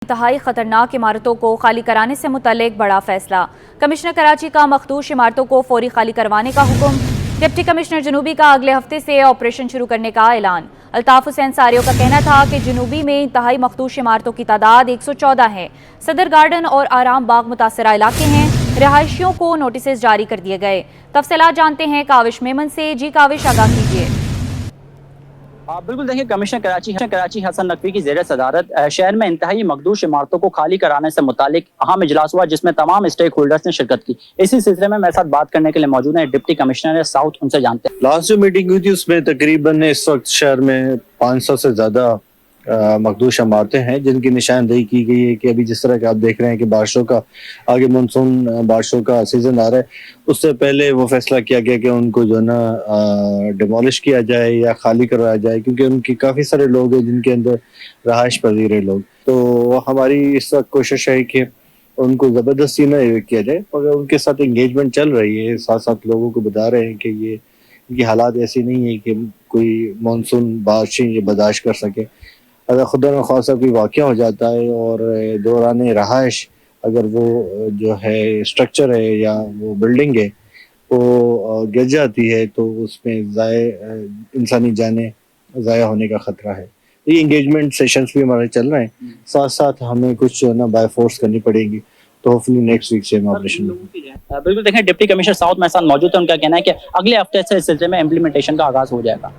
انتہائی خطرناک عمارتوں کو خالی کرانے سے متعلق بڑا فیصلہ۔ کمشنر کراچی کا مخدوش عمارتوں کو فوری خالی کروانے کا حکم۔ ڈپٹی کمشنر جنوبی کا اگلے ہفتے سے آپریشن شروع کرنے کا اعلان۔ الطاف حسین ساریو کا کہنا تھا کہ جنوبی میں انتہائی مخدوش عمارتوں کی تعداد 114 ہے۔ صدر گارڈن اور آرام باغ متاثرہ علاقے ہیں۔ رہائشیوں کو نوٹسز جاری کر دیے گئے۔ تفصیلات جانتے ہیں کاوش میمن سے۔ جی کاوش، آگاہ کیجیے۔ بالکل دیکھیں، کمشنر کراچی حسن نقوی کی زیر صدارت شہر میں انتہائی مخدوش عمارتوں کو خالی کرانے سے متعلق اہم اجلاس ہوا، جس میں تمام اسٹیک ہولڈرز نے شرکت کی۔ اسی سلسلے میں میرے ساتھ بات کرنے کے لیے موجود ہیں ڈپٹی کمشنر ساؤتھ، ان سے جانتے ہیں۔ لاسٹ جو میٹنگ ہوئی تھی اس میں تقریباً اس وقت شہر میں 500 سے زیادہ مخدوش عمارتیں ہیں، جن کی نشاندہی کی گئی ہے کہ ابھی جس طرح کہ آپ دیکھ رہے ہیں کہ بارشوں کا آگے مانسون بارشوں کا سیزن آ رہا ہے، اس سے پہلے وہ فیصلہ کیا گیا کہ ان کو جو ہے نا ڈیمولش کیا جائے یا خالی کروایا جائے، کیونکہ ان کی کافی سارے لوگ ہیں جن کے اندر رہائش پذیر ہیں لوگ۔ تو ہماری اس وقت کوشش ہے کہ ان کو زبردستی نہ ایویک کیا جائے، مگر ان کے ساتھ انگیجمنٹ چل رہی ہے، ساتھ ساتھ لوگوں کو بتا رہے ہیں کہ یہ ان کی حالات ایسی نہیں ہے کہ کوئی مانسون بارشیں یہ برداشت کر سکے۔ اگر خدا نخواستہ کوئی واقعہ ہو جاتا ہے اور دوران رہائش اگر وہ جو ہے اسٹرکچر ہے یا وہ بلڈنگ ہے وہ گر جاتی ہے تو اس میں انسانی جانیں ضائع ہونے کا خطرہ ہے۔ یہ انگیجمنٹ سیشنز بھی ہمارے چل رہے ہیں، ساتھ ساتھ ہمیں کچھ نا بائی فورس کرنی پڑے گی، تو ہوپفلی نیکسٹ ویک سے ہم آپریشن بالکل دیکھیں، ڈپٹی کمشنر ساؤتھ میرے ساتھ موجود ہے، ان کا کہنا ہے کہ اگلے ہفتے سے اس سلسلے میں امپلیمنٹیشن کا آغاز ہو جائے گا۔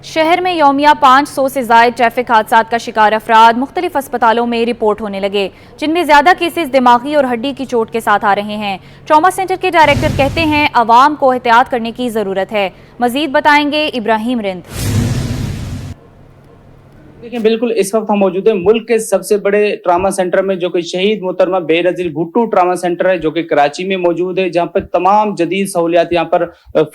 شہر میں یومیہ 500 سے زائد ٹریفک حادثات کا شکار افراد مختلف اسپتالوں میں رپورٹ ہونے لگے، جن میں زیادہ کیسز دماغی اور ہڈی کی چوٹ کے ساتھ آ رہے ہیں۔ ٹراما سینٹر کے ڈائریکٹر کہتے ہیں عوام کو احتیاط کرنے کی ضرورت ہے۔ مزید بتائیں گے ابراہیم رند۔ دیکھیں، بالکل اس وقت ہم موجود ہیں ملک کے سب سے بڑے ٹراما سینٹر میں، جو کہ شہید محترمہ بے نظیر بھٹو ٹراما سینٹر ہے، جو کہ کراچی میں موجود ہے، جہاں پر تمام جدید سہولیات یہاں پر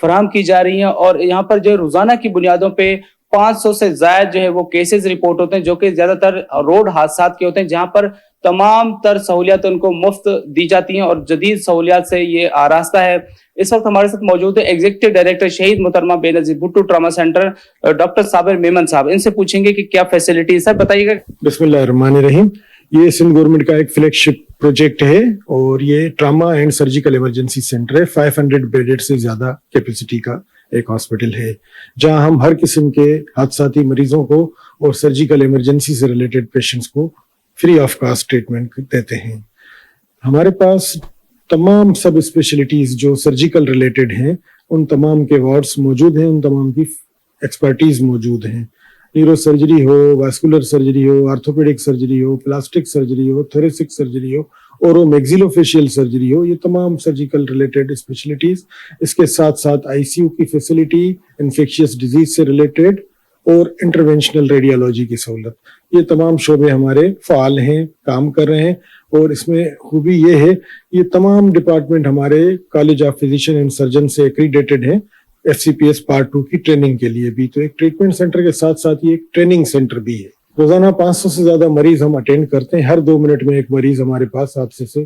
فراہم کی جا رہی ہیں، اور یہاں پر جو روزانہ کی بنیادوں پہ 500 سے زائد جو ہے وہ کیسز رپورٹ ہوتے ہیں، جو کہ زیادہ تر روڈ حادثات کے ہوتے ہیں، جہاں پر تمام تر سہولیات ان کو مفت دی جاتی ہیں اور جدید سہولیات سے یہ آراستہ ہے۔ اس وقت ہمارے ساتھ موجود ہے ایگزیکٹو ڈائریکٹر شہید محترمہ بے نظیر بھٹو ٹراما سینٹر ڈاکٹر صابر میمن صاحب۔ ان سے پوچھیں گے کہ کیا فیسلٹی ہے، سر بتائیے گا۔ بسم اللہ الرحمن الرحیم۔ یہ سندھ گورنمنٹ کا ایک فلیگ شپ پروجیکٹ ہے اور یہ trauma and surgical emergency centre ہے۔ 500 بیڈ سے زیادہ کیپیسٹی کا ایک ہاسپٹل ہے، جہاں ہم ہر قسم کے حادثاتی مریضوں کو اور سرجیکل ایمرجنسی سے ریلیٹڈ پیشنٹس کو فری آف کاسٹ ٹریٹمنٹ دیتے ہیں۔ ہمارے پاس تمام سب اسپیشلٹیز جو سرجیکل ریلیٹڈ ہیں ان تمام کے وارڈز موجود ہیں، ان تمام کی ایکسپرٹیز موجود ہیں۔ نیورو سرجری ہو، واسکولر سرجری ہو، آرتھوپیڈک سرجری ہو، پلاسٹک سرجری ہو، تھوریسک سرجری ہو، اورو میگزیلو فیشیل سرجری ہو، یہ تمام سرجیکل ریلیٹڈ اسپیشلٹیز۔ اس کے ساتھ ساتھ آئی سی یو کی فیسلٹی، انفیکشیس ڈیزیز سے ریلیٹڈ اور انٹرونشنل ریڈیالوجی کی سہولت، یہ تمام شعبے ہمارے فعال ہیں، کام کر رہے ہیں۔ اور اس میں خوبی یہ ہے، یہ تمام ڈپارٹمنٹ ہمارے college of physician and surgeon سے ایکریڈیٹڈ ہیں FCPS پارٹ 2 کی ٹریننگ کے لیے بھی۔ تو ایک ٹریٹمنٹ سینٹر کے ساتھ ساتھ یہ ایک ٹریننگ سینٹر بھی ہے۔ روزانہ 500 سے زیادہ مریض ہم اٹینڈ کرتے ہیں، ہر 2 منٹ میں ایک مریض ہمارے پاس حادثے سے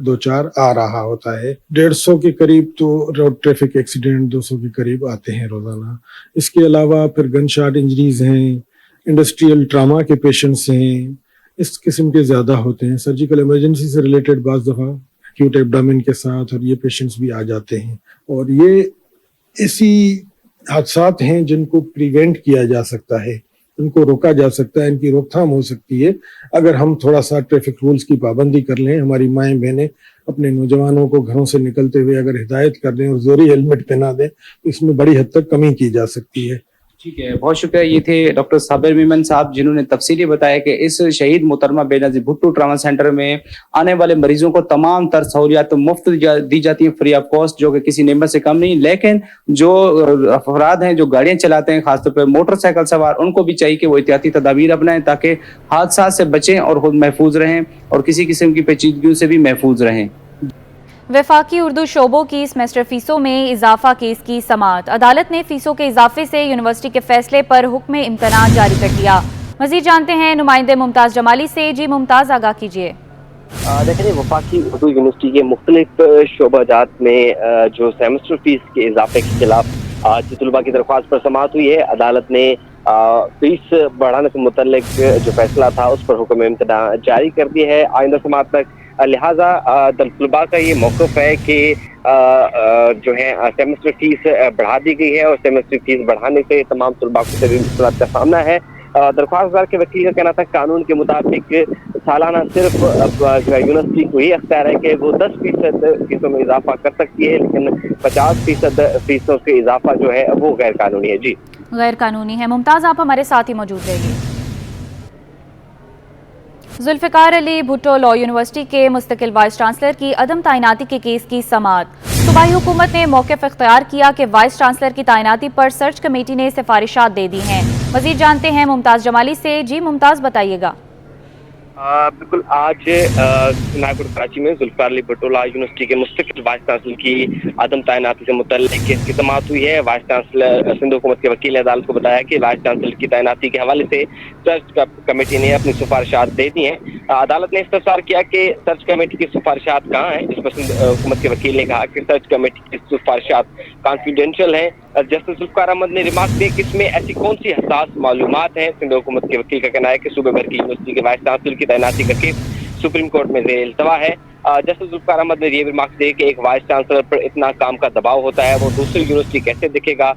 2-4 آ رہا ہوتا ہے۔ 150 کے قریب تو روڈ ٹریفک ایکسیڈنٹ 200 کے قریب آتے ہیں روزانہ۔ اس کے علاوہ پھر گن شاٹ انجریز ہیں، انڈسٹریل ٹراما کے پیشنٹس ہیں، اس قسم کے زیادہ ہوتے ہیں۔ سرجیکل ایمرجنسی سے ریلیٹڈ بعض دفعہ ایکیوٹ ایبڈامن کے ساتھ اور یہ پیشنٹس بھی آ جاتے ہیں، اور یہ ایسی حادثات ہیں جن کو پریونٹ کیا جا سکتا ہے، ان کو روکا جا سکتا ہے، ان کی روک تھام ہو سکتی ہے اگر ہم تھوڑا سا ٹریفک رولز کی پابندی کر لیں۔ ہماری مائیں بہنیں اپنے نوجوانوں کو گھروں سے نکلتے ہوئے اگر ہدایت کر دیں اور زوری ہیلمٹ پہنا دیں تو اس میں بڑی حد تک کمی کی جا سکتی ہے۔ ٹھیک ہے، بہت شکریہ۔ یہ تھے ڈاکٹر صابر میمن صاحب، جنہوں نے تفصیلی بتایا کہ اس شہید محترمہ بے نظیر بھٹو ٹراما سینٹر میں آنے والے مریضوں کو تمام تر سہولیات مفت دی جاتی ہیں، فری آف کاسٹ، جو کہ کسی نعمت سے کم نہیں۔ لیکن جو افراد ہیں جو گاڑیاں چلاتے ہیں، خاص طور پہ موٹر سائیکل سوار، ان کو بھی چاہیے کہ وہ احتیاطی تدابیر اپنائیں تاکہ حادثات سے بچیں اور خود محفوظ رہیں اور کسی قسم کی پیچیدگیوں سے بھی محفوظ رہیں۔ وفاقی اردو شعبوں کی سیمسٹر فیسوں میں اضافہ کیس کی سماعت۔ عدالت نے فیسوں کے اضافے سے یونیورسٹی کے فیصلے پر حکم امتناع جاری کر دیا۔ مزید جانتے ہیں نمائندے ممتاز جمالی سے۔ جی ممتاز، آگاہ کیجیے۔ دیکھیں، وفاقی اردو یونیورسٹی کے مختلف شعبہ جات میں جو سیمسٹر فیس کے اضافے کے خلاف آج طلباء کی درخواست پر سماعت ہوئی ہے۔ عدالت نے फीस बढ़ाने से मुतल्लिक जो फैसला था उस पर हुक्म इम्तना जारी कर दिया है आइंदा समात तक। लिहाजा तलबा का ये मौक़िफ़ है कि जो है सेमेस्टर फीस बढ़ा दी गई है और सेमेस्टर फीस बढ़ाने से तमाम तलबा को शदीद मुश्किलात का सामना है। दरख्वास्तदार के वकील का कहना था कानून के मुताबिक सालाना सिर्फ यूनिवर्सिटी को ही अख्तियार है कि वो 10% फीसों में इजाफा कर सकती है, लेकिन 50% फीसों के इजाफा जो है वो गैर कानूनी है। जी गैर कानूनी है। मुमताज़, आप हमारे साथ ही मौजूद रहिए। जुल्फ़िकार अली भुट्टो लॉ यूनिवर्सिटी के मुस्तकिल वाइस चांसलर की अदम तैनाती के केस की समाअत। सूबाई हुकूमत ने मौक़िफ़ इख्तियार किया कि वाइस चांसलर की तैनाती पर सर्च कमेटी ने सिफारिशात दे दी हैं। मज़ीद जानते हैं मुमताज़ जमाली से। जी मुमताज़, बताइएगा। बिल्कुल, आज नागपुर कराची में जुल्फ़िकार अली भुट्टो लॉ यूनिवर्सिटी के मुस्तकिल वाइस चांसलर की अदम तैनाती से मुतल्लिक़ केस की समाअत हुई है। वाइस चांसलर सिंध हुकूमत के वकील ने अदालत को बताया कि वाइस चांसलर की तैनाती के हवाले से सर्च कमेटी ने अपनी सिफारिशात दे दी हैं। अदालत ने इस्तफसार किया कि सर्च कमेटी की सिफारिशात कहाँ हैं, जिस पर सिंध हुकूमत के वकील ने कहा कि सर्च कमेटी की सिफारिशात कॉन्फिडेंशियल हैं। जस्टिस जुल्फ़िकार अहमद ने रिमार्क दिए कि इसमें ऐसी कौन सी हसास मालूमात हैं। सिंध हुकूमत के वकील का कहना है कि सूबे भर की यूनिवर्सिटी के वाइस चांसलर की तैनाती का केस सुप्रीम कोर्ट में ज़ेर इल्तवा है। जस्टिस जुल्फ़िकार अहमद ने ये भी रिमार्क दिए कि एक वाइस चांसलर पर इतना काम का दबाव होता है, वो दूसरी यूनिवर्सिटी कैसे दिखेगा,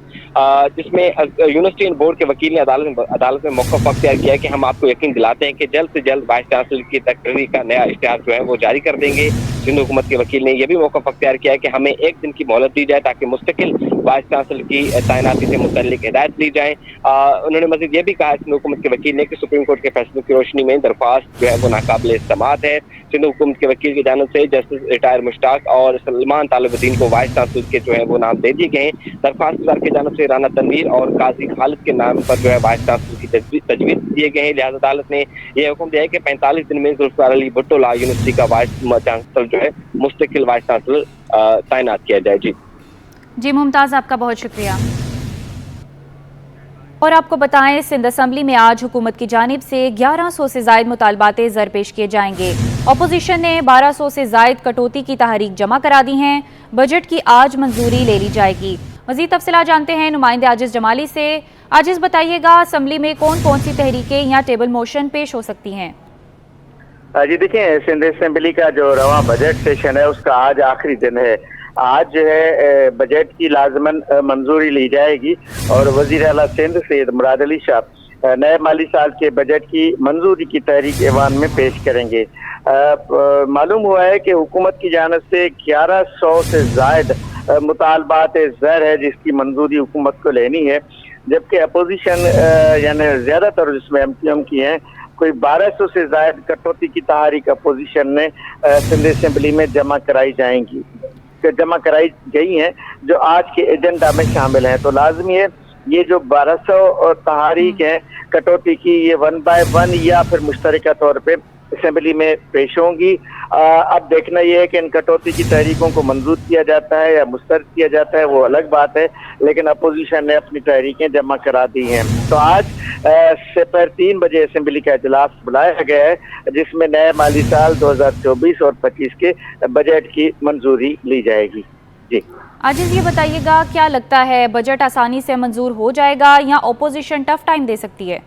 जिसमें यूनिवर्सिटी बोर्ड के वकील ने अदालत में मौक़िफ़ अख्तियार किया कि हम आपको यकीन दिलाते हैं कि जल्द से जल्द वाइस चांसलर की तकरीर का नया इश्तिहार जो है वो जारी कर देंगे। सिंध हुकूमत के वकील ने यह भी मौक़िफ़ अख्तियार किया कि हमें एक दिन की मोहलत दी जाए ताकि मुस्तकिल वाइस चांसलर की तैनाती से मुतल्लिक़ हिदायत दी जाए। उन्होंने मज़ीद ये भी कहा सिंध हुकूमत के वकील ने कि सुप्रीम कोर्ट के फैसलों की रोशनी में दरख्वास्त जो है वो नाकाबिल इस्तेमाल है। सिंध हुकूमत के वकील की जानिब से जस्टिस रिटायर मुश्ताक और सलमान तालिबुद्दीन को वाइस चांसलर के जो है वो नाम दे दिए गए हैं। दरख्वास्तदार की जानिब से राना तनवीर और काजी खालिद के नाम पर जो है वाइस चांसलर की तजवीज़ दिए गए हैं। लिहाजा अदालत ने यह हुक्म दिया है कि 45 दिन में जुल्फ़िकार अली भुट्टो लॉ यूनिवर्सिटी का वाइस चांसलर जो है मुस्तकिल वाइस चांसलर तैनात किया जाए। जी मुमताज़, आपका बहुत शुक्रिया। और आपको बताएं, सिंध असम्बली में आज हुकूमत की जानिब से 1100 से ज़ायद मुतालबाते ज़र पेश किए जाएंगे। अपोजिशन ने 1200 से ज़ायद कटौती की तहरीक जमा करा दी हैं। बजट की आज मंजूरी ले ली जाएगी। मज़ीद तफसीलात जानते हैं नुमाइंदे आजिज़ जमाली से। आजिज़, बताइएगा असम्बली में कौन कौन सी तहरीकें या टेबल मोशन पेश हो सकती हैं? जी देखिए, सिंध असम्बली का जो रवा बजट सेशन है उसका आज आखिरी दिन है। आज जो है बजट की लाजमन मंजूरी ली जाएगी और वज़ीर आला सिंध सैयद मुराद अली शाह नए माली साल के बजट की मंजूरी की तहरीक ऐवान में पेश करेंगे। मालूम हुआ है कि हुकूमत की जानिब से 1100 से ज़ायद मुतालबात ज़र है जिसकी मंजूरी हुकूमत को लेनी है, जबकि अपोजिशन यानी ज़्यादातर जिसमें एमपीएम की हैं कोई 1200 से ज़ायद कटौती की तहरीक अपोजिशन ने सिंध असम्बली में जमा कराई गई हैं जो आज के एजेंडा में शामिल हैं। तो लाजमी है ये जो 1200 तहरीक है कटौती की, ये 1 बाय 1 या फिर मुश्तरका तौर पे असम्बली में पेश होंगी। अब देखना यह है कि इन कटौती की तहरीकों को मंजूर किया जाता है या मुस्तरद किया जाता है, वो अलग बात है, लेकिन अपोजिशन ने अपनी तहरीकें जमा करा दी हैं। तो आज दोपहर 3 बजे असम्बली का इजलास बुलाया गया है जिसमें नए माली साल 2024 और 25 के बजट की मंजूरी ली जाएगी। जी आजिज़, ये बताइएगा, क्या लगता है बजट आसानी से मंजूर हो जाएगा या अपोजिशन टफ टाइम दे सकती है?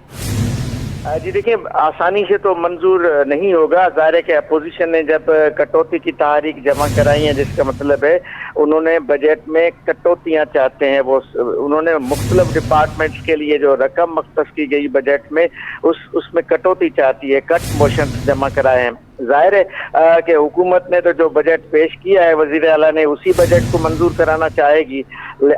जी देखिए, आसानी से तो मंजूर नहीं होगा। ज़ाहिर है कि अपोजिशन ने जब कटौती की तहरीक जमा कराई है जिसका मतलब है उन्होंने बजट में कटौतियाँ चाहते हैं। वो उन्होंने मुख्तलिफ डिपार्टमेंट्स के लिए जो रकम मख्तस की गई बजट में उसमें कटौती चाहती है, कट मोशन जमा कराए हैं। जाहिर है कि हुकूमत ने तो जो बजट पेश किया है वज़ीर आला ने उसी बजट को मंजूर कराना चाहेगी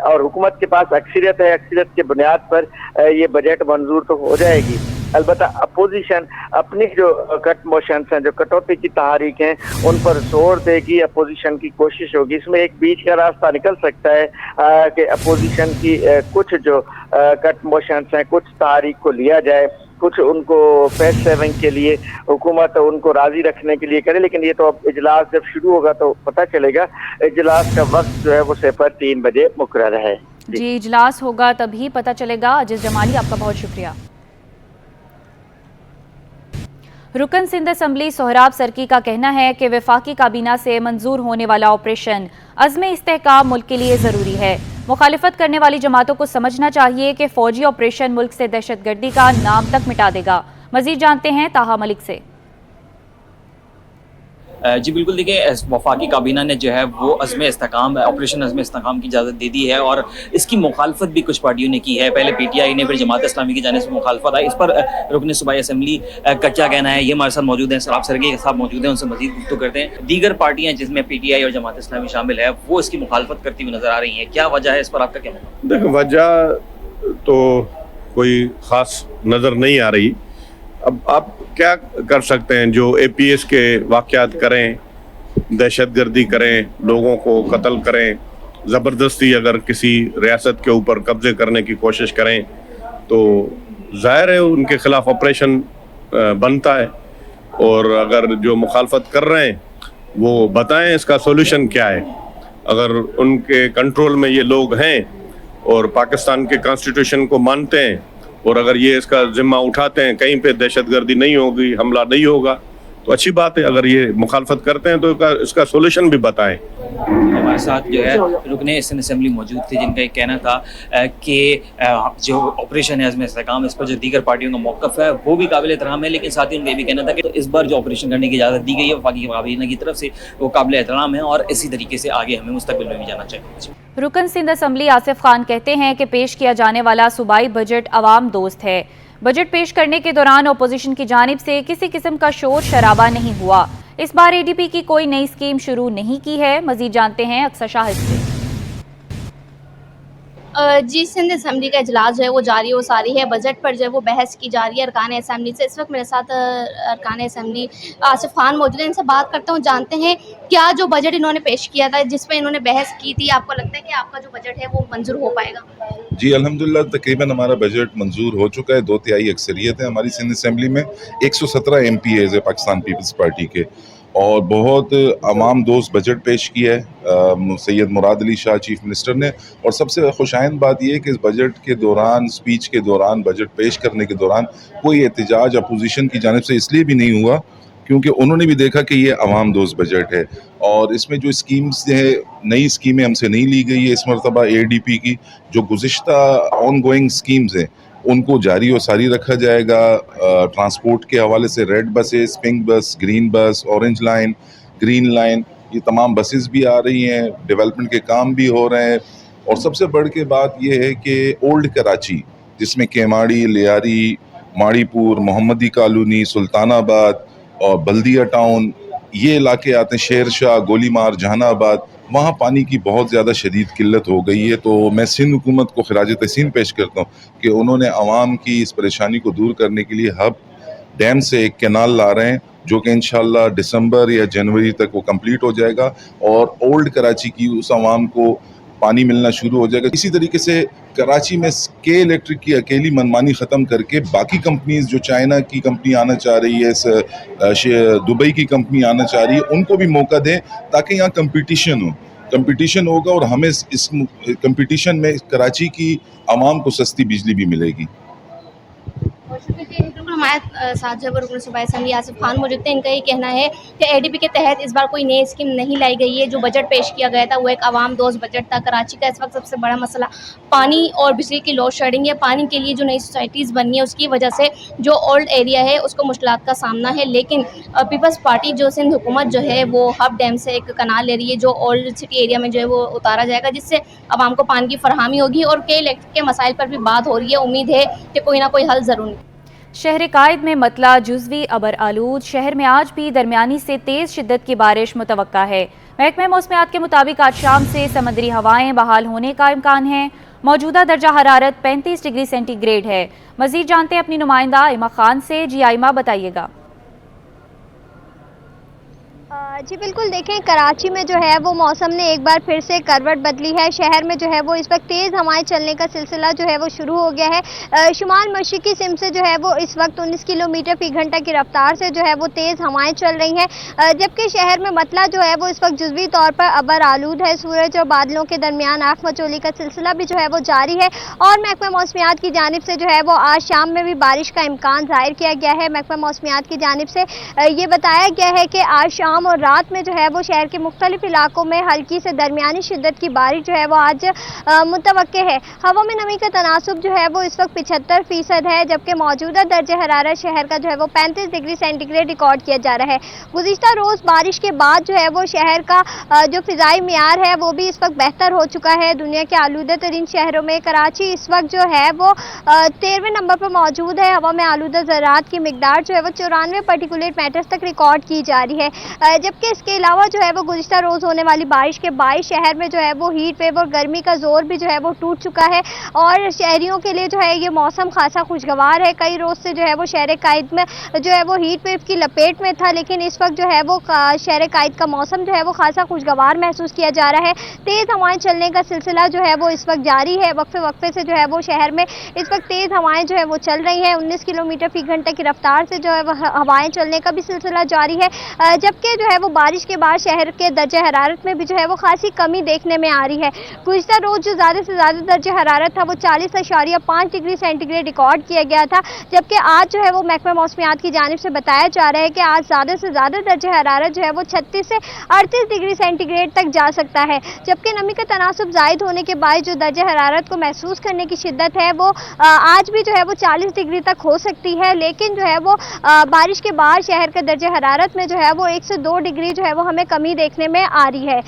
और हुकूमत के पास अक्सरियत है, अक्सरियत के बुनियाद पर ये बजट मंजूर तो हो जाएगी। अलबत्ता अपोजिशन अपनी जो कट मोशंस हैं, जो कटौती की तहरीक हैं, उन पर जोर देगी। अपोजिशन की कोशिश होगी, इसमें एक बीच का रास्ता निकल सकता है कि अपोजिशन की कुछ जो कट मोशंस हैं, कुछ तहरीक को लिया जाए, कुछ उनको पेस सेविंग के लिए हुकूमत उनको राजी रखने के लिए करे, लेकिन ये तो अब इजलास जब शुरू होगा तो पता चलेगा। इजलास का वक्त जो है वो दोपहर 3 बजे मुकर्रर है। जी, इजलास होगा तभी पता चलेगा। अजीज जमाली, आपका बहुत शुक्रिया। रुकन सिंध असम्बली सोहराब सरकी का कहना है कि वफाकी काबीना से मंजूर होने वाला ऑपरेशन अज़्म इस्तेहकाम मुल्क के लिए ज़रूरी है। मुखालिफत करने वाली जमातों को समझना चाहिए कि फौजी ऑपरेशन मुल्क से दहशत गर्दी का नाम तक मिटा देगा। मजीद जानते हैं ताहा मलिक से। जी बिल्कुल, देखिए वफाकी काबीना ने जो है वो अज़्म इस्तेकाम ऑपरेशन अज़्म इस्तेकाम की इजाज़त दे दी है और इसकी मुखालफत भी कुछ पार्टियों ने की है। पहले PTI ने, फिर जमात इस्लामी की जानिब से मुखालफत आई। इस पर रुकन सूबाई असम्बली का क्या कहना है, ये हमारे साथ मौजूद हैं। सराब सरगी साहब मौजूद हैं, उनसे मज़ीद गुफ्तगू करते हैं। दीगर पार्टियाँ जिसमें PTI और जमात इस्लामी शामिल है वो इसकी मुखालफत करती हुई नज़र आ रही हैं, क्या वजह है, इस पर आपका क्या कहना है? देखो, वजह तो कोई ख़ास नज़र नहीं आ रही। अब आप क्या कर सकते हैं? जो APS के वाक़यात करें, दहशतगर्दी करें, लोगों को कत्ल करें, ज़बरदस्ती अगर किसी रियासत के ऊपर कब्ज़े करने की कोशिश करें तो ज़ाहिर है उनके ख़िलाफ़ ऑपरेशन बनता है। और अगर जो मुखालफत कर रहे हैं वो बताएं इसका सोल्यूशन क्या है। अगर उनके कंट्रोल में ये लोग हैं और पाकिस्तान के कॉन्स्टिट्यूशन को मानते हैं और अगर ये इसका जिम्मा उठाते हैं, कहीं पे दहशतगर्दी नहीं होगी, हमला नहीं होगा, तो अच्छी बात है। अगर ये मुखालफत करते हैं तो इसका सोल्यूशन भी बताएं। हमारे साथ जो है रुकने सिंध असेंबली मौजूद थे, जिनका एक कहना था कि जो ऑपरेशन है अज़्म इस्तेकाम, इस पर जो दीगर पार्टियों का मौक़िफ़ है वो भी काबिल एहतराम है, लेकिन साथ ही उनका ये भी कहना था कि तो इस बार जो ऑपरेशन करने की इजाज़त दी गई है वफाकी काबीना की तरफ से वो काबिल एहतराम है और इसी तरीके से आगे हमें मुस्तक़बिल में भी जाना चाहिए। रुकन सिंध असेंबली आसिफ खान कहते हैं कि पेश किया जाने वाला सूबाई बजट अवाम दोस्त है। बजट पेश करने के दौरान अपोजिशन की जानिब से किसी किस्म का शोर शराबा नहीं हुआ। इस बार ADP की कोई नई स्कीम शुरू नहीं की है। मजीद जानते हैं अक्सर शाहिद से। जी, सिंध असेंबली का इजलास जो है वो जारी हो सारी है। बजट पर जो है वो बहस की जा रही है अरकान असेंबली से। इस वक्त मेरे साथ अरकान असेंबली आसिफ खान मौजूद है, इनसे बात करता हूँ, जानते हैं क्या जो बजट इन्होंने पेश किया था जिसमें इन्होंने बहस की थी, आपको लगता है कि आपका जो बजट है वो मंजूर हो पाएगा? जी अल्हम्दुलिल्लाह, तकरीबन हमारा बजट मंजूर हो चुका है। 2/3 अक्सरियत है हमारी सिंध असेंबली में। 117 MPAs है पाकिस्तान पीपल्स पार्टी के और बहुत अवाम दोस्त बजट पेश किया है सैयद मुराद अली शाह चीफ मिनिस्टर ने। और सबसे खुशाइंद बात यह है कि इस बजट के दौरान, स्पीच के दौरान, बजट पेश करने के दौरान कोई एहतजाज अपोजिशन की जानिब से इसलिए भी नहीं हुआ क्योंकि उन्होंने भी देखा कि ये अवाम दोस्त बजट है। और इसमें जो स्कीम्स है, नई स्कीमें हमसे नहीं ली गई है इस मरतबा ADP की। जो गुज़िश्ता ऑन गोइंग स्कीम्स हैं उनको जारी और सारी रखा जाएगा। ट्रांसपोर्ट के हवाले से रेड बसेस, पिंक बस, ग्रीन बस, ऑरेंज लाइन, ग्रीन लाइन, ये तमाम बसेस भी आ रही हैं। डेवलपमेंट के काम भी हो रहे हैं। और सबसे बढ़ के बात ये है कि ओल्ड कराची, जिसमें केमाड़ी, लियारी, माड़ीपुर, मोहम्मदी कॉलोनी, सुल्तानाबाद और बल्दिया टाउन, ये इलाके आते हैं, शेर शाह, गोलीमार, जहानाबाद, वहाँ पानी की बहुत ज़्यादा शदीद किल्लत हो गई है। तो मैं सिंध हुकूमत को खिराज तहसीन पेश करता हूँ कि उन्होंने आवाम की इस परेशानी को दूर करने के लिए हब डैम से एक कैनाल ला रहे हैं जो कि इंशाल्लाह दिसंबर या जनवरी तक वो कंप्लीट हो जाएगा और ओल्ड कराची की उस आवाम को पानी मिलना शुरू हो जाएगा। इसी तरीके से कराची में के इलेक्ट्रिक की अकेली मनमानी ख़त्म करके बाकी कंपनीज, जो चाइना की कंपनी आना चाह रही है, दुबई की कंपनी आना चाह रही है, उनको भी मौका दें ताकि यहाँ कंपटीशन होगा और हमें इस कंपटीशन में कराची की आवाम को सस्ती बिजली भी मिलेगी। हमारे साथ जब रुकन सूबाई असेंबली आसिफ खान मौजूद थे, इनका ये कहना है कि ADP के तहत इस बार कोई नई स्कीम नहीं लाई गई है। जो बजट पेश किया गया था वो एक आवाम दोस्त बजट था। कराची का इस वक्त सबसे बड़ा मसला पानी और बिजली की लोड शेडिंग है। पानी के लिए जो नई सोसाइटीज़ बनी है उसकी वजह से जो ओल्ड एरिया है उसको मुश्किलात का सामना है। लेकिन पीपल्स पार्टी जो सिंध हुकूमत जो है वो हब डैम से एक कनाल ले रही है जो ओल्ड सिटी एरिया में जो है वो उतारा जाएगा, जिससे आवाम को पानी की फरहमी होगी। और कई इलेक्ट्रिक के मसाइल पर भी बात हो रही है। उम्मीद है कि कोई ना कोई हल ज़रूर। शहर कायद में मतला जुज़वी अबर आलूद। शहर में आज भी दरमियानी से तेज़ शिद्दत की बारिश मुतवक्का है। महकमे मौसमियात के मुताबिक आज शाम से समंदरी हवाएं बहाल होने का इम्कान है। मौजूदा दर्जा हरारत 35 डिग्री सेंटीग्रेड है। मज़ीद जानते हैं अपनी नुमाइंदा आइमा खान से। जी आइमा, बताइएगा। जी बिल्कुल, देखें कराची में जो है वो मौसम ने एक बार फिर से करवट बदली है। शहर में जो है वो इस वक्त तेज़ हवाएं चलने का सिलसिला जो है वो शुरू हो गया है। शुमाल मशरिकी सिमत से जो है वो इस वक्त 19 किलोमीटर फी घंटा की रफ्तार से जो है वो तेज़ हवाएं चल रही हैं, जबकि शहर में मतला जो है वो इस वक्त जुज़वी तौर पर अबर आलूद है। सूरज और बादलों के दरमियान आँख मचोली का सिलसिला भी जो है वो जारी है और महकमा मौसमियात की जानिब से जो है वो आज शाम में भी बारिश का इम्कान ज़ाहिर किया गया है। महकमा मौसमियात की जानिब से ये बताया गया है कि आज शाम शाम और रात में जो है वो शहर के मुख्तलिफ इलाकों में हल्की से दरमियानी शिद्दत की बारिश जो है वो आज मुतवक्के है। हवा में नमी का तनासुब जो है वो इस वक्त 75% है, जबकि मौजूदा दर्ज हरारत शहर का जो है वो 35 डिग्री सेंटीग्रेड रिकॉर्ड किया जा रहा है। गुज़िश्ता रोज़ बारिश के बाद जो है वो शहर का जो फ़िज़ाई मियार है वो भी इस वक्त बेहतर हो चुका है। दुनिया के आलूदा तरीन शहरों में कराची इस वक्त जो है वो 13वें नंबर पर मौजूद है। हवा में आलूदा ज़रात की मिकदार जो है वो 94 पार्टिकुलेट मैटर्स तक रिकॉर्ड की जा रही है। जबकि इसके अलावा जो है वो गुज़िश्ता रोज़ होने वाली बारिश के बाईस शहर में जो है वो हीट वेव और गर्मी का जोर भी जो है वो टूट चुका है और शहरियों के लिए जो है ये मौसम खासा खुशगवार है। कई रोज़ से जो है वो शहर कायद में जो है वो हीट वेव की लपेट में था, लेकिन इस वक्त जो है वो शहर कायद का मौसम जो है वो खासा खुशगवार महसूस किया जा रहा है। तेज़ हवाएं चलने का सिलसिला जो है वो इस वक्त जारी है। वक्फे वक्फे से जो है वो शहर में इस वक्त तेज़ हवाएं जो है वो चल रही हैं। 19 किलोमीटर फी घंटे की रफ्तार से जो है वो हवाएं चलने का भी सिलसिला जारी है। जबकि जो है वो बारिश के बाद शहर के दर्जे हरारत में भी जो है वो खासी कमी देखने में आ रही है। गुज़िश्ता रोज़ जो ज़्यादा से ज़्यादा दर्जे हरारत था वो 40.5 डिग्री सेंटीग्रेड रिकॉर्ड किया गया था, जबकि आज जो है वो महकमा मौसमियात की जानिब से बताया जा रहा है कि आज ज़्यादा से ज़्यादा दर्जे हरारत जो है वो 36 से 38 डिग्री सेंटीग्रेड तक जा सकता है। जबकि नमी का तनासुब ज़ायद होने के बाद जो दर्जे हरारत को महसूस करने की शिद्दत है वो आज भी जो है वो 40 डिग्री तक हो सकती है, लेकिन जो है वो बारिश के बाद शहर के दर्जे हरारत में जो है वो 1 से 2 डिग्री जो है वो हमें कमी देखने में आ रही है।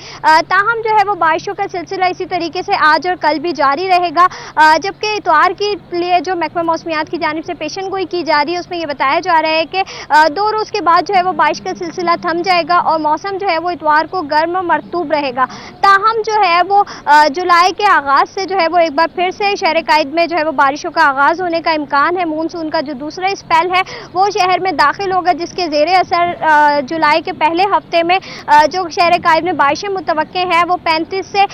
ताहम जो है वो बारिशों का सिलसिला इसी तरीके से आज और कल भी जारी रहेगा। जबकि इतवार के लिए जो महकमा मौसमियात की जानिब से पेशन गोई की जा रही है उसमें ये बताया जा रहा है कि 2 रोज़ के बाद जो है वो बारिश का सिलसिला थम जाएगा और मौसम जो है वो इतवार को गर्म और मरतूब रहेगा। ताहम जो है वो जुलाई के आगाज़ से जो है वो एक बार फिर से शहर कायद में जो है वो बारिशों का आगाज़ होने का इम्कान है। मानसून का जो दूसरा स्पेल है वो शहर में दाखिल होगा, जिसके ज़ेरे असर जुलाई के पहले हफ्ते में जो शहर कायद में बारिशें मुतवक्के हैं वो 35 से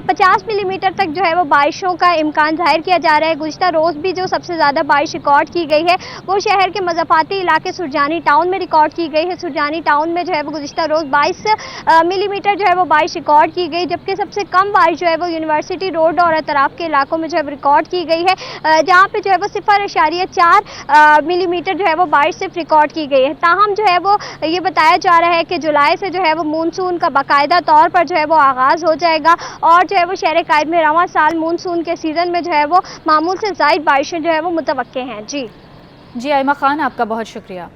50 मिलीमीटर तक जो है वो बारिशों का इम्कान जाहिर किया जा रहा है। गुज़िश्ता रोज़ भी जो सबसे ज़्यादा बारिश रिकॉर्ड की गई है वो शहर के मज़ाफ़ाती इलाके सुरजानी टाउन में रिकॉर्ड की गई है। सुरजानी टाउन में जो है वो गुज़िश्ता रोज़ 22 मिलीमीटर जो है वो बारिश रिकॉर्ड की गई, जबकि सबसे कम बारिश जो है वो यूनिवर्सिटी रोड और अतराफ के इलाकों में जो है रिकॉर्ड की गई है, जहाँ पे जो है वो 0.4 मिलीमीटर जो है वो बारिश सिर्फ रिकॉर्ड की गई है। ताहम जो है वो ये बताया जा रहा है कि जुलाई से जो है वो मानसून का बाकायदा तौर पर जो है वो आगाज़ हो जाएगा और जो है वो शहर कायद में रवां साल मानसून के सीज़न में जो है वो मामूल से ज़ायद बारिशें जो है वो मुतवक्के हैं। जी आइमा खान, आपका बहुत शुक्रिया।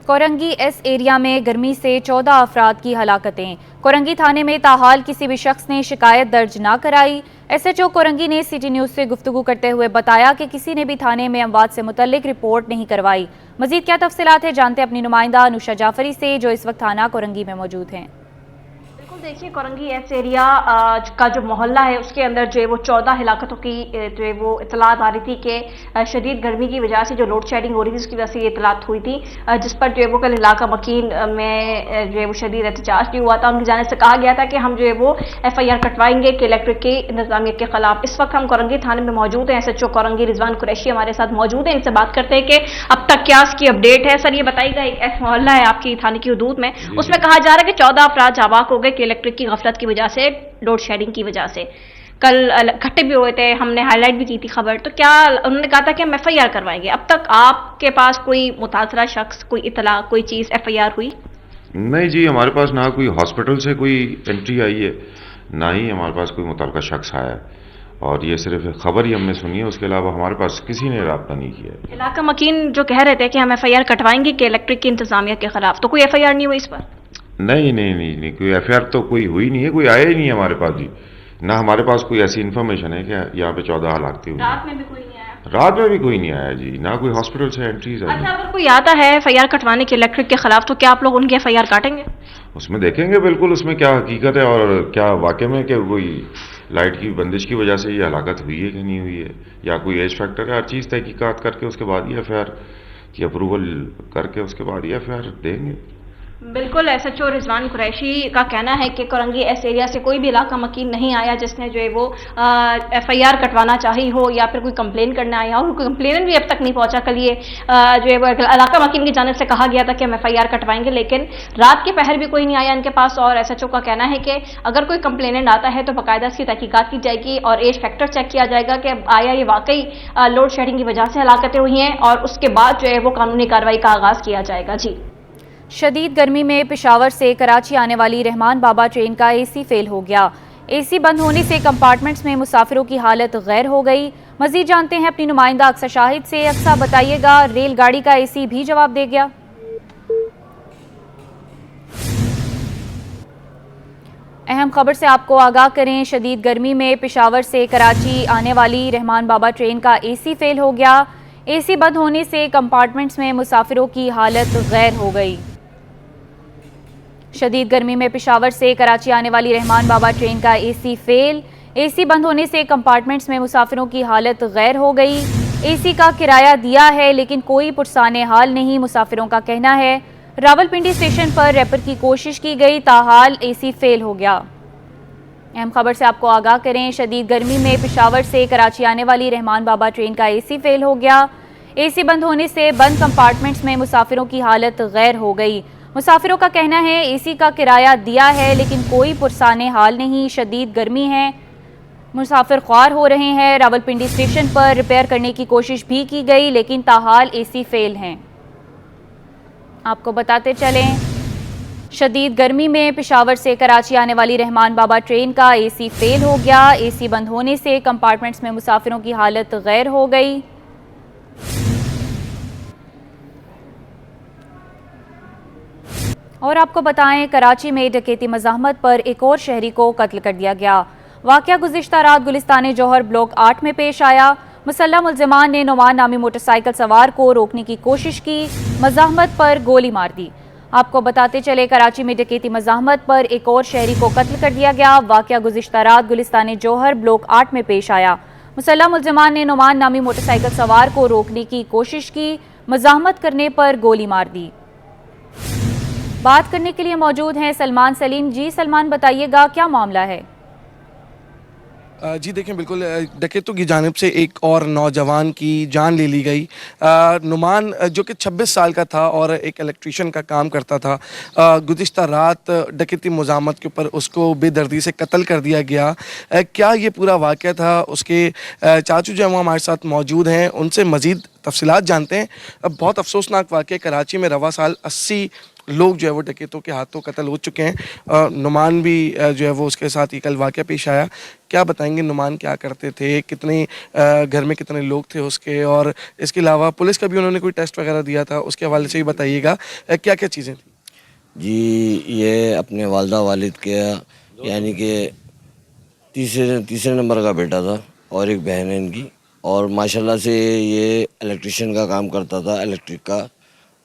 कोरंगी एस एरिया में गर्मी से 14 अफराद की हलाकतें। कोरंगी थाने में ताहाल किसी भी शख्स ने शिकायत दर्ज ना कराई। SHO कोरंगी ने सिटी न्यूज़ से गुफ्तगू करते हुए बताया कि किसी ने भी थाने में अमवात से मुतल्लिक रिपोर्ट नहीं करवाई। मज़ीद क्या तफसीलात है जानते अपनी नुमाइंदा अनुषा जाफरी से, जो इस वक्त थाना कोरंगी में मौजूद हैं। देखिए, कोरंगी एस एरिया का जो मोहल्ला है उसके अंदर जो है वो 14 हिलाकतों की जो है वो इतलात आ रही थी कि शदीद गर्मी की वजह से जो लोड शेडिंग हो रही थी उसकी वजह से ये इतलात हुई थी, जिस पर जो है वो कल इलाका मकीन में जो है वो शदीद एहतजाज भी हुआ था। उनकी जानिब से कहा गया था कि हम जो है वो FIR कटवाएंगे कलेक्टर की इंतजामिया के खिलाफ। इस वक्त हम कोरंगी थाने में मौजूद हैं। SHO कोरंगी रिजवान कुरैशी हमारे साथ मौजूद हैं। इनसे बात करते हैं कि अब तक क्या इसकी अपडेट है। सर, ये बताइएगा, एक मोहल्ला है आपकी थाने की हदूद में, उसमें कहा जा रहा है कि 14 अफराद हलाक हो गए कलेक्टर की गफलत की वजह से, लोड शेडिंग की वजह से। कल इकट्ठे भी हुए थे, हमने हाईलाइट भी की थी खबर, तो क्या उन्होंने कहा था कि हम FIR करवाएंगे। अब तक आपके पास कोई मुतासरा शख्स, कोई इतला, कोई चीज़ FIR हुई? नहीं जी, हमारे पास ना कोई हॉस्पिटल से कोई एंट्री आई है, ना ही हमारे पास कोई मुतल्लिका शख्स आया है, और ये सिर्फ खबर ही हमने सुनी है। उसके अलावा हमारे पास किसी ने रब्ता नहीं किया। इलाका मकीन जो कह रहे थे कि हम FIR कटवाएंगे कि इलेक्ट्रिक की इंतजामिया के खिलाफ, तो कोई FIR नहीं हुई इस पर? नहीं, कोई FIR तो कोई हुई नहीं है, कोई आया ही नहीं है हमारे पास जी। ना हमारे पास कोई ऐसी इन्फॉर्मेशन है कि यहाँ पे 14 हलाकतें हुई। रात में भी कोई नहीं आया? रात में भी कोई नहीं आया जी, ना कोई हॉस्पिटल से एंट्रीज आई। अच्छा, अगर कोई आता है FIR कटवाने के इलेक्ट्रिक के खिलाफ, तो क्या आप लोग उनके FIR काटेंगे? उसमें देखेंगे बिल्कुल उसमें क्या हकीकत है और क्या वाकई में कि कोई लाइट की बंदिश की वजह से ये हलाकत हुई है कि नहीं हुई है, या कोई एज फैक्टर है। हर चीज़ तहकीकात करके उसके बाद ही FIR की अप्रूवल करके उसके बाद ही FIR देंगे। बिल्कुल, SHO रिजवान कुरैशी का कहना है कि कोरंगी एस एरिया से कोई भी इलाका मकीन नहीं आया जिसने जो है वो FIR कटवाना चाही हो या फिर कोई कंप्लेन करना आया हो। कोई कंप्लेन भी अब तक नहीं पहुंचा। कल ये जो है वो इलाका मकीन की जानिब से कहा गया था कि हम FIR कटवाएंगे, लेकिन रात के पहर भी कोई नहीं आया इनके पास। और SHO का कहना है कि अगर कोई कंप्लेनेंट आता है तो बाकायदा इसकी तहकीकात की जाएगी और एज फैक्टर चेक किया जाएगा कि आया ये वाकई लोड शेडिंग की वजह से हलाकतें हुई हैं, और उसके बाद जो है वो कानूनी कार्रवाई का आगाज़ किया जाएगा। जी شدید گرمی میں پشاور سے کراچی آنے والی رحمان بابا ٹرین کا اے سی فیل ہو گیا۔ اے سی بند ہونے سے کمپارٹمنٹس میں مسافروں کی حالت غیر ہو گئی۔ مزید جانتے ہیں اپنی نمائندہ اقصیٰ شاہد سے۔ اقصیٰ بتائیے گا، ریل گاڑی کا اے سی بھی جواب دے گیا؟ اہم خبر سے آپ کو آگاہ کریں، شدید گرمی میں پشاور سے کراچی آنے والی رحمان بابا ٹرین کا اے سی فیل ہو گیا۔ اے سی بند ہونے سے کمپارٹمنٹس میں مسافروں کی حالت غیر ہو گئی۔ شدید گرمی میں پشاور سے کراچی آنے والی رحمان بابا ٹرین کا اے سی فیل۔ اے سی بند ہونے سے کمپارٹمنٹس میں مسافروں کی حالت غیر ہو گئی۔ اے سی کا کرایہ دیا ہے لیکن کوئی پرسان حال نہیں، مسافروں کا کہنا ہے۔ راولپنڈی اسٹیشن پر ریپر کی کوشش کی گئی، تاحال اے سی فیل ہو گیا۔ اہم خبر سے آپ کو آگاہ کریں، شدید گرمی میں پشاور سے کراچی آنے والی رحمان بابا ٹرین کا اے سی فیل ہو گیا۔ اے سی بند ہونے سے بند کمپارٹمنٹس میں مسافروں کی حالت غیر ہو گئی۔ مسافروں کا کہنا ہے اے سی کا کرایہ دیا ہے لیکن کوئی پرسان حال نہیں، شدید گرمی ہے، مسافر خوار ہو رہے ہیں۔ راولپنڈی اسٹیشن پر ریپیئر کرنے کی کوشش بھی کی گئی لیکن تاحال اے سی فیل ہیں۔ آپ کو بتاتے چلیں، شدید گرمی میں پشاور سے کراچی آنے والی رحمان بابا ٹرین کا اے سی فیل ہو گیا۔ اے سی بند ہونے سے کمپارٹمنٹس میں مسافروں کی حالت غیر ہو گئی۔ اور آپ کو بتائیں، کراچی میں ڈکیتی مزاحمت پر ایک اور شہری کو قتل کر دیا گیا۔ واقعہ گزشتہ رات گلستان جوہر بلاک 8 میں پیش آیا۔ مسلح ملزمان نے نعمان نامی موٹر سائیکل سوار کو روکنے کی کوشش کی، مزاحمت پر گولی مار دی۔ آپ کو بتاتے چلے، کراچی میں ڈکیتی مزاحمت پر ایک اور شہری کو قتل کر دیا گیا۔ واقعہ گزشتہ رات گلستان جوہر بلاک 8 میں پیش آیا۔ مسلح ملزمان نے نعمان نامی موٹر سائیکل سوار کو روکنے کی کوشش کی، مزاحمت کرنے پر گولی مار دی۔ بات کرنے کے لیے موجود ہیں سلمان سلیم۔ جی سلمان، بتائیے گا کیا معاملہ ہے؟ جی دیکھیں، بالکل ڈکیتوں کی جانب سے ایک اور نوجوان کی جان لے لی گئی۔ نعمان جو کہ 26 سال کا تھا اور ایک الیکٹریشین کا کام کرتا تھا، گزشتہ رات ڈکیتی مزاحمت کے اوپر اس کو بے دردی سے قتل کر دیا گیا۔ کیا یہ پورا واقعہ تھا؟ اس کے چاچو جو ہیں وہ ہمارے ساتھ موجود ہیں، ان سے مزید تفصیلات جانتے ہیں۔ بہت افسوسناک واقعہ، کراچی میں رواں سال 80 لوگ جو ہے وہ ڈکیتوں کے ہاتھوں قتل ہو چکے ہیں۔ نعمان بھی جو ہے وہ اس کے ساتھ یہ کل واقعہ پیش آیا۔ کیا بتائیں گے، نعمان کیا کرتے تھے، کتنے گھر میں کتنے لوگ تھے اس کے، اور اس کے علاوہ پولیس کا بھی انہوں نے کوئی ٹیسٹ وغیرہ دیا تھا، اس کے حوالے سے بھی بتائیے گا کیا کیا چیزیں تھیں؟ جی، یہ اپنے والدہ والد کے یعنی کہ تیسرے نمبر کا بیٹا تھا اور ایک بہن ہے ان کی، اور ماشاءاللہ سے یہ الیکٹریشین کا کام کرتا تھا، الیکٹرک کا،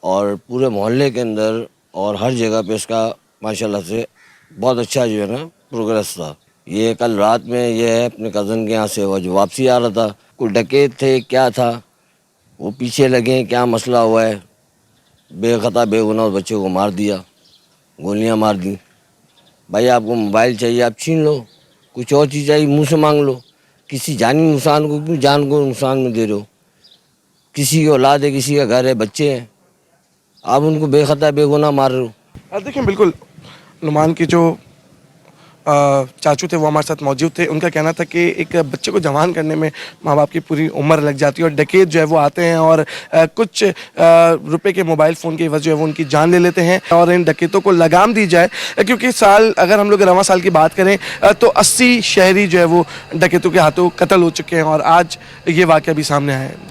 اور پورے محلے کے اندر اور ہر جگہ پہ اس کا ماشاءاللہ سے بہت اچھا جو ہے نا پروگریس تھا۔ یہ کل رات میں یہ اپنے کزن کے یہاں سے وہ جو واپسی آ رہا تھا، کوئی ڈکیت تھے کیا تھا، وہ پیچھے لگے، کیا مسئلہ ہوا ہے، بے خطا بے گناہ اس بچے کو مار دیا، گولیاں مار دیں۔ بھائی آپ کو موبائل چاہیے آپ چھین لو، کچھ اور چیز چاہیے منہ سے مانگ لو، کسی جانی نقصان کو کیوں جان کو نقصان میں دے رہے ہو؟ کسی کی اولاد ہے، کسی کا گھر ہے، بچے ہیں، آپ ان کو بے خطا بے گناہ مار رہے ہو۔ دیکھیں، بالکل نعمان کے جو چاچو تھے وہ ہمارے ساتھ موجود تھے۔ ان کا کہنا تھا کہ ایک بچے کو جوان کرنے میں ماں باپ کی پوری عمر لگ جاتی ہے، اور ڈکیت جو ہے وہ آتے ہیں اور کچھ روپے کے موبائل فون کی وجہ وہ ان کی جان لے لیتے ہیں، اور ان ڈکیتوں کو لگام دی جائے، کیونکہ سال اگر ہم لوگ رواں سال کی بات کریں تو 80 شہری جو ہے وہ ڈکیتوں کے ہاتھوں قتل ہو چکے ہیں، اور آج یہ واقعہ بھی سامنے آیا ہے۔ جی